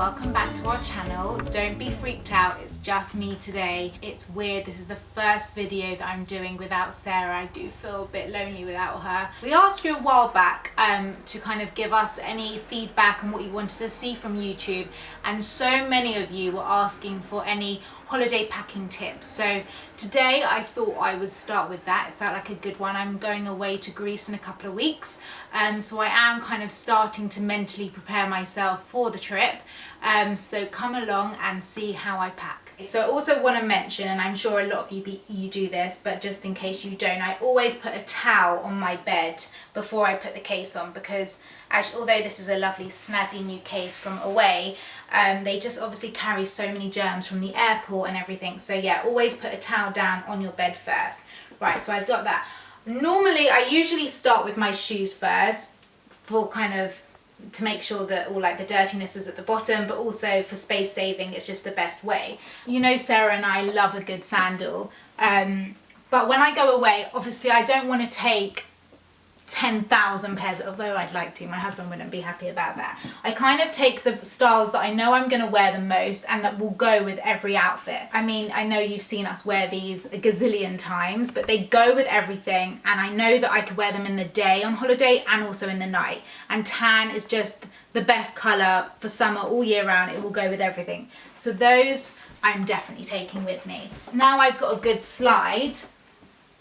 welcome back to our channel. Don't be freaked out, it's just me today. It's weird, this is the first video that I'm doing without Sarah. I do feel a bit lonely without her. We asked you a while back to kind of give us any feedback on what you wanted to see from YouTube, and so many of you were asking for any holiday packing tips. So today I thought I would start with that. It felt like a good one. I'm going away to Greece in a couple of weeks, so I am kind of starting to mentally prepare myself for the trip. So come along and see how I pack. So I also want to mention, and I'm sure a lot of you do this, but just in case you don't, I always put a towel on my bed before I put the case on, because actually, although this is a lovely snazzy new case from away, they just obviously carry so many germs from the airport and everything. So yeah, always put a towel down on your bed first. Right, so I've got that. Normally I usually start with my shoes first, for kind of to make sure that all like the dirtiness is at the bottom, but also for space saving, it's just the best way. You know, Sarah and I love a good sandal, but when I go away, obviously I don't want to take 10,000 pairs, although I'd like to. My husband wouldn't be happy about that. I kind of take the styles that I know I'm going to wear the most and that will go with every outfit. I mean, I know you've seen us wear these a gazillion times, but they go with everything, and I know that I could wear them in the day on holiday and also in the night. And tan is just the best colour for summer all year round. It will go with everything. So those I'm definitely taking with me. Now I've got a good slide,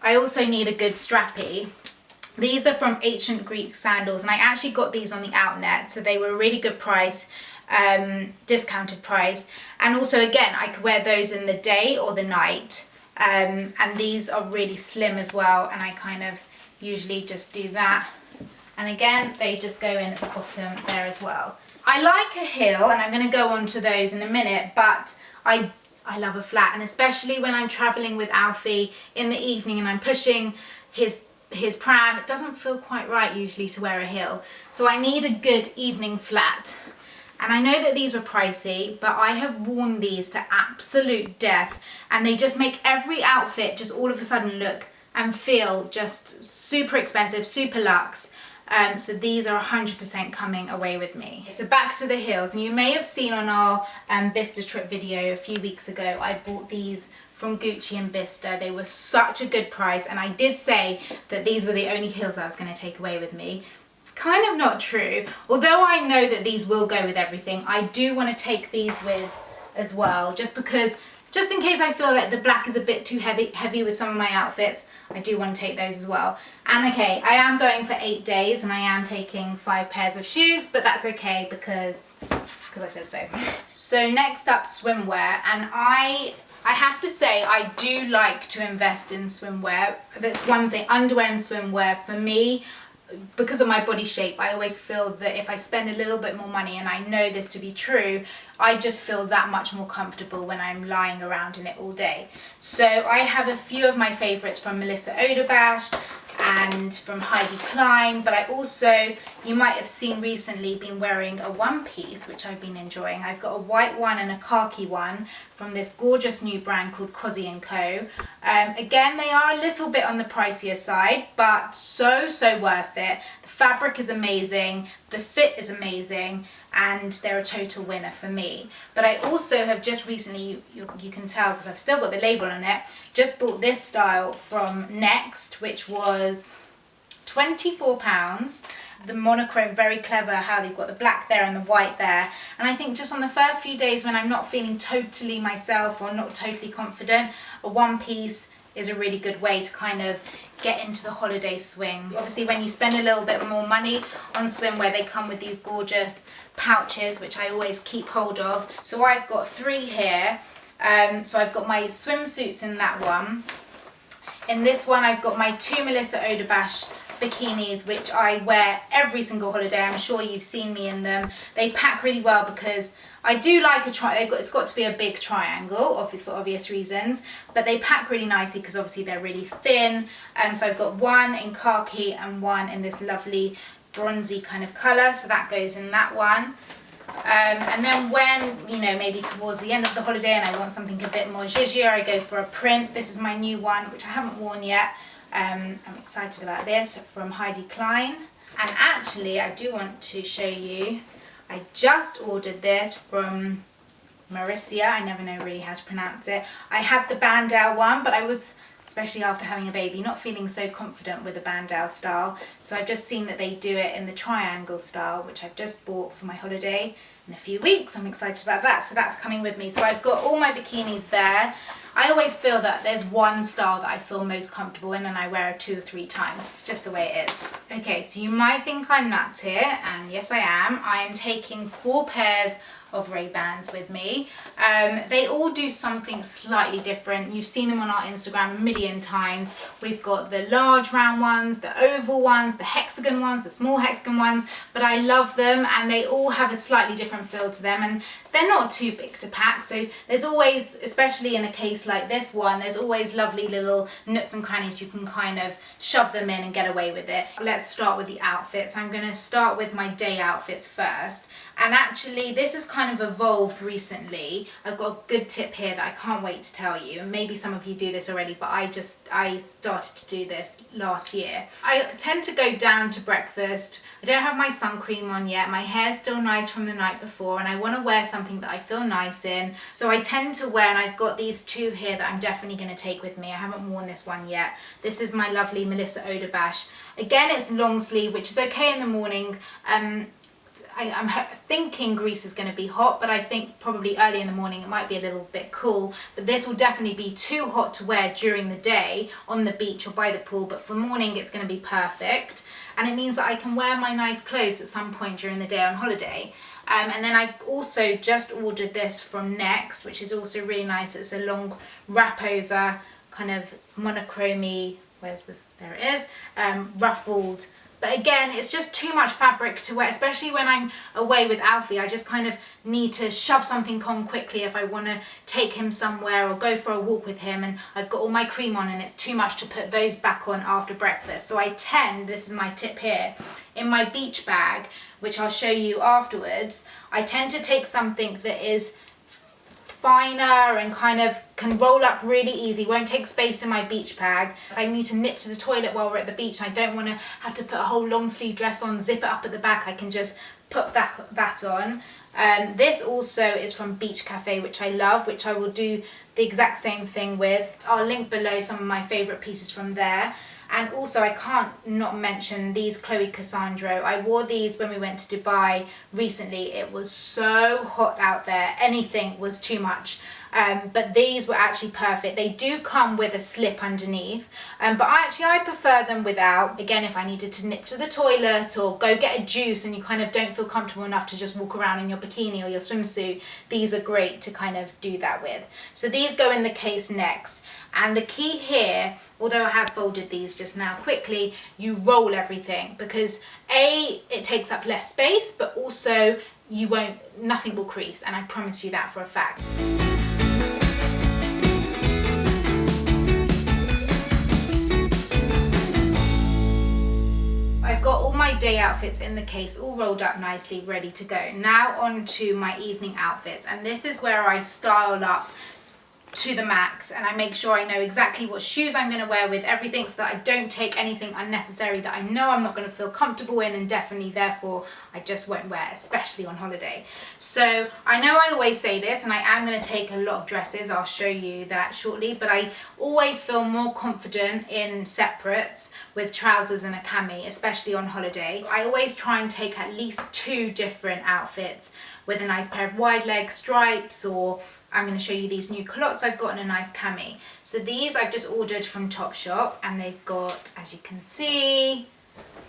I also need a good strappy. These are from Ancient Greek Sandals, and I actually got these on the outnet, so they were a really good price, discounted price. And also, again, I could wear those in the day or the night, and these are really slim as well, and I kind of usually just do that. And again, they just go in at the bottom there as well. I like a heel, and I'm going to go on to those in a minute, but I love a flat, and especially when I'm traveling with Alfie in the evening and I'm pushing his pram, it doesn't feel quite right usually to wear a heel. So I need a good evening flat. And I know that these were pricey, but I have worn these to absolute death, and they just make every outfit just all of a sudden look and feel just super expensive, super luxe. So these are 100% coming away with me. So back to the heels, and you may have seen on our Bicester trip video a few weeks ago, I bought these from Gucci and Bicester. They were such a good price, and I did say that these were the only heels I was going to take away with me. Kind of not true. Although I know that these will go with everything, I do want to take these with as well, just in case I feel like the black is a bit too heavy with some of my outfits. I do want to take those as well. And okay, I am going for 8 days, and I am taking 5 pairs of shoes, but that's okay because I said so. So next up, swimwear, and I have to say I do like to invest in swimwear. That's one thing, underwear and swimwear for me. Because of my body shape, I always feel that if I spend a little bit more money, and I know this to be true, I just feel that much more comfortable when I'm lying around in it all day. So I have a few of my favourites from Melissa Oderbash and from Heidi Klein, but I also, you might have seen recently, been wearing a one piece, which I've been enjoying. I've got a white one and a khaki one from this gorgeous new brand called Cosy & Co. Again, they are a little bit on the pricier side, but so worth it. The fabric is amazing, the fit is amazing, and they're a total winner for me. But I also have just recently, you can tell because I've still got the label on it, just bought this style from Next, which was £24. The monochrome, very clever how they've got the black there and the white there. And I think just on the first few days when I'm not feeling totally myself or not totally confident, a one piece is a really good way to kind of get into the holiday swing. Obviously, when you spend a little bit more money on swimwear, they come with these gorgeous pouches, which I always keep hold of. So I've got 3 here. So I've got my swimsuits in that one. In this one, I've got my 2 Melissa Oderbash bikinis, which I wear every single holiday. I'm sure you've seen me in them. They pack really well because I do like it's got to be a big triangle, for obvious reasons, but they pack really nicely because obviously they're really thin. So I've got one in khaki and one in this lovely bronzy kind of colour, so that goes in that one. And then when, you know, maybe towards the end of the holiday and I want something a bit more zhuzhier, I go for a print. This is my new one, which I haven't worn yet. I'm excited about this, from Heidi Klein. And actually, I do want to show you, I just ordered this from Mauricia. I never know really how to pronounce it. I had the bandeau one, but I was, especially after having a baby, not feeling so confident with the bandeau style. So I've just seen that they do it in the triangle style, which I've just bought for my holiday in a few weeks. I'm excited about that. So that's coming with me. So I've got all my bikinis there. I always feel that there's one style that I feel most comfortable in and I wear it 2 or 3 times. It's just the way it is. Okay, so you might think I'm nuts here, and yes I am. I am taking 4 pairs of Ray-Bans with me. They all do something slightly different. You've seen them on our Instagram a million times. We've got the large round ones, the oval ones, the hexagon ones, the small hexagon ones, but I love them and they all have a slightly different feel to them, and they're not too big to pack. So there's always, especially in a case like this one, there's always lovely little nooks and crannies you can kind of shove them in and get away with it. Let's start with the outfits. I'm going to start with my day outfits first. And actually this has kind of evolved recently. I've got a good tip here that I can't wait to tell you. And maybe some of you do this already, but I started to do this last year. I tend to go down to breakfast. I don't have my sun cream on yet. My hair's still nice from the night before and I want to wear something that I feel nice in. So I tend to wear, and I've got these 2 here that I'm definitely going to take with me. I haven't worn this one yet. This is my lovely Melissa Oderbash. Again, it's long sleeve, which is okay in the morning. I'm thinking Greece is going to be hot, but I think probably early in the morning it might be a little bit cool. But this will definitely be too hot to wear during the day on the beach or by the pool, but for morning it's going to be perfect. And it means that I can wear my nice clothes at some point during the day on holiday. And then I've also just ordered this from Next, which is also really nice. It's a long wrap over, kind of monochromy, there it is, ruffled. But again, it's just too much fabric to wear, especially when I'm away with Alfie. I just kind of need to shove something on quickly if I want to take him somewhere or go for a walk with him, and I've got all my cream on and it's too much to put those back on after breakfast. So I tend, this is my tip here, in my beach bag, which I'll show you afterwards, I tend to take something that is finer and kind of can roll up really easy, won't take space in my beach bag. If I need to nip to the toilet while we're at the beach and I don't want to have to put a whole long sleeve dress on, zip it up at the back, I can just put that on. This also is from Beach Cafe, which I love, which I will do the exact same thing with. I'll link below some of my favourite pieces from there. And also I can't not mention these Chloe Cassandro. I wore these when we went to Dubai recently. It was so hot out there, anything was too much. But these were actually perfect. They do come with a slip underneath, but I prefer them without. Again, if I needed to nip to the toilet or go get a juice and you kind of don't feel comfortable enough to just walk around in your bikini or your swimsuit, these are great to kind of do that with. So these go in the case next. And the key here, although I have folded these just now quickly, you roll everything because A, it takes up less space, but also nothing will crease, and I promise you that for a fact. I've got all my day outfits in the case, all rolled up nicely, ready to go. Now on to my evening outfits, and this is where I style up to the max and I make sure I know exactly what shoes I'm going to wear with everything, so that I don't take anything unnecessary that I know I'm not going to feel comfortable in, and definitely therefore I just won't wear, especially on holiday. So I know I always say this, and I am going to take a lot of dresses, I'll show you that shortly, but I always feel more confident in separates with trousers and a cami, especially on holiday. I always try and take at least 2 different outfits with a nice pair of wide leg stripes, or I'm going to show you these new culottes I've got in a nice cami. So these I've just ordered from Topshop, and they've got, as you can see,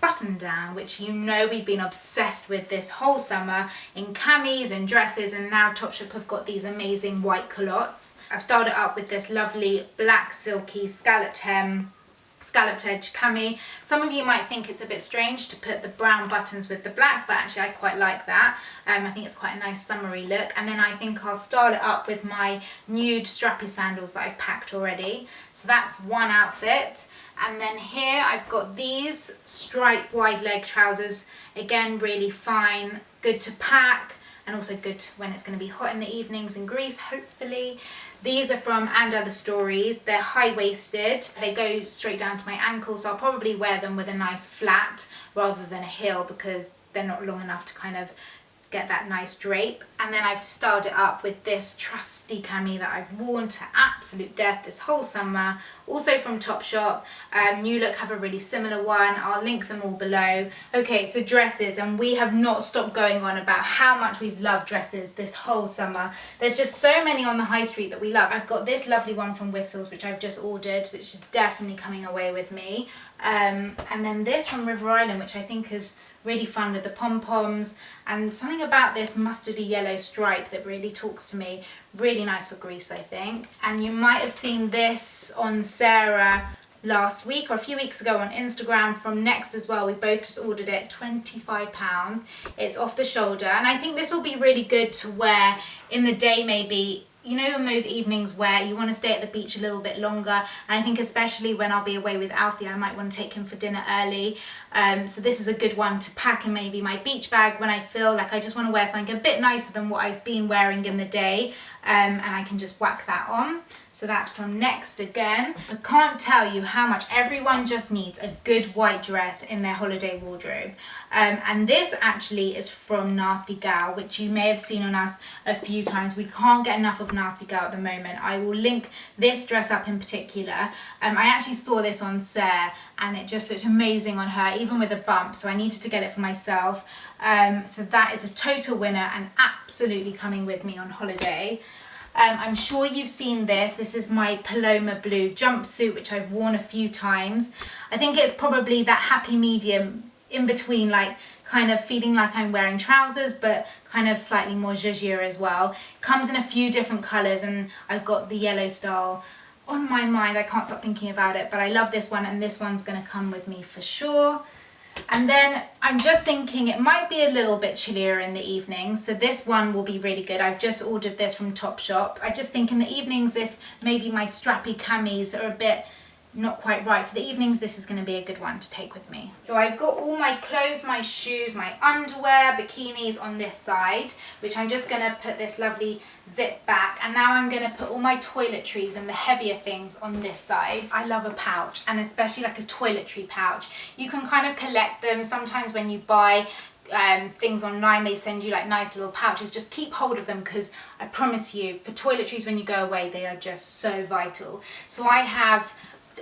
button down, which you know we've been obsessed with this whole summer in camis and dresses, and now Topshop have got these amazing white culottes. I've styled it up with this lovely black silky scalloped hem, scalloped edge cami. Some of you might think it's a bit strange to put the brown buttons with the black, but actually I quite like that. I think it's quite a nice summery look. And then I think I'll style it up with my nude strappy sandals that I've packed already. So that's one outfit. And then here I've got these striped wide leg trousers. Again, really fine, good to pack, and also good when it's going to be hot in the evenings in Greece, hopefully. These are from And Other Stories. They're high-waisted. They go straight down to my ankles, so I'll probably wear them with a nice flat rather than a heel, because they're not long enough to kind of get that nice drape. And then I've styled it up with this trusty cami that I've worn to absolute death this whole summer, also from Topshop. New Look have a really similar one. I'll link them all below. Okay, so dresses, and we have not stopped going on about how much we've loved dresses this whole summer. There's just so many on the high street that we love. I've got this lovely one from Whistles, which I've just ordered, which is definitely coming away with me. And then this from River Island, which I think is really fun with the pom-poms, and something about this mustardy yellow stripe that really talks to me. Really nice for Greece, I think. And you might have seen this on Sarah last week or a few weeks ago on Instagram from Next as well. We both just ordered it, £25. It's off the shoulder, and I think this will be really good to wear in the day, maybe, you know, on those evenings where you want to stay at the beach a little bit longer. And I think especially when I'll be away with Alfie, I might want to take him for dinner early. So this is a good one to pack in maybe my beach bag when I feel like I just want to wear something a bit nicer than what I've been wearing in the day. And I can just whack that on. So that's from Next again. I can't tell you how much everyone just needs a good white dress in their holiday wardrobe. And this actually is from Nasty Gal, which you may have seen on us a few times. We can't get enough of Nasty Gal at the moment. I will link this dress up in particular. I actually saw this on Sarah and it just looked amazing on her, even with a bump, so I needed to get it for myself. So that is a total winner and absolutely coming with me on holiday. I'm sure you've seen this. This is my Paloma blue jumpsuit, which I've worn a few times. I think it's probably that happy medium in between, like kind of feeling like I'm wearing trousers, but kind of slightly more zhuzh as well. Comes in a few different colours, and I've got the yellow style on my mind. I can't stop thinking about it, but I love this one, and this one's going to come with me for sure. And then I'm just thinking it might be a little bit chillier in the evenings, so this one will be really good. I've just ordered this from Topshop. I just think in the evenings, if maybe my strappy camis are a bit not quite right for the evenings, this is going to be a good one to take with me. So I've got all my clothes, my shoes, my underwear, bikinis on this side, which I'm just going to put this lovely zip back, and now I'm going to put all my toiletries and the heavier things on this side. I love a pouch, and especially like a toiletry pouch. You can kind of collect them. Sometimes when you buy things online, they send you like nice little pouches. Just keep hold of them, because I promise you, for toiletries when you go away, they are just so vital. So I have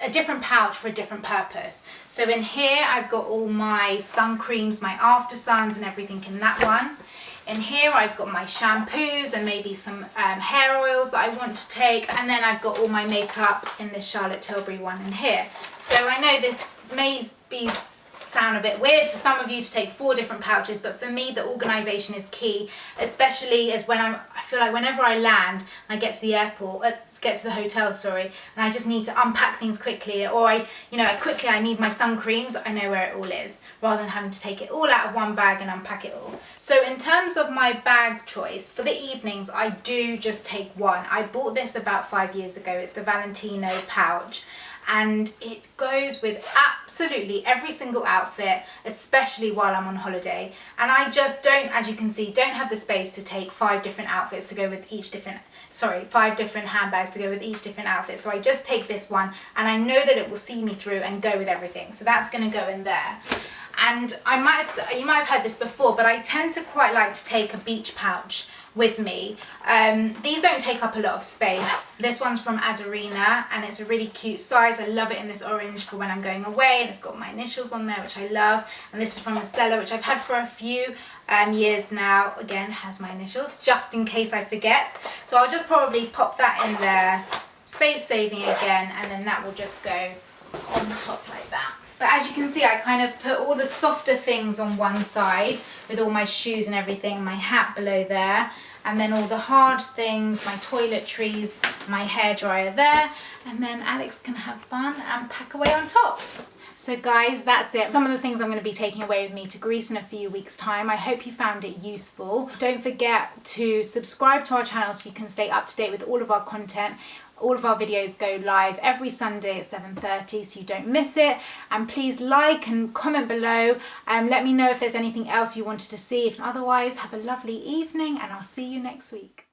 a different pouch for a different purpose. So in here I've got all my sun creams, my after suns and everything in that one. In here I've got my shampoos and maybe some hair oils that I want to take, and then I've got all my makeup in this Charlotte Tilbury one in here. So I know this may sound a bit weird to some of you to take 4 different pouches, but for me the organisation is key, especially as when I feel like whenever I land, I get to the airport, get to the hotel, sorry, and I just need to unpack things quickly, or I need my sun creams, I know where it all is, rather than having to take it all out of one bag and unpack it all. So in terms of my bag choice, for the evenings, I do just take one. I bought this about 5 years ago. It's the Valentino pouch, and it goes with absolutely every single outfit, especially while I'm on holiday. And I just don't, as you can see, don't have the space to take 5 different outfits to go with each different, 5 different handbags to go with each different outfit. So I just take this one, and I know that it will see me through and go with everything. So that's going to go in there. And you might have heard this before, but I tend to quite like to take a beach pouch with me. These don't take up a lot of space. This one's from Azarina, and it's a really cute size. I love it in this orange for when I'm going away, and it's got my initials on there, which I love. And this is from Estella, which I've had for a few years now. Again, has my initials, just in case I forget. So I'll just probably pop that in there, space saving again, and then that will just go on top like that. But as you can see, I kind of put all the softer things on one side with all my shoes and everything, my hat below there, and then all the hard things, my toiletries, my hairdryer there, and then Alex can have fun and pack away on top. So guys, that's it. Some of the things I'm going to be taking away with me to Greece in a few weeks' time. I hope you found it useful. Don't forget to subscribe to our channel so you can stay up to date with all of our content. All of our videos go live every Sunday at 7:30, so you don't miss it. And please like and comment below and let me know if there's anything else you wanted to see. If otherwise, have a lovely evening, and I'll see you next week.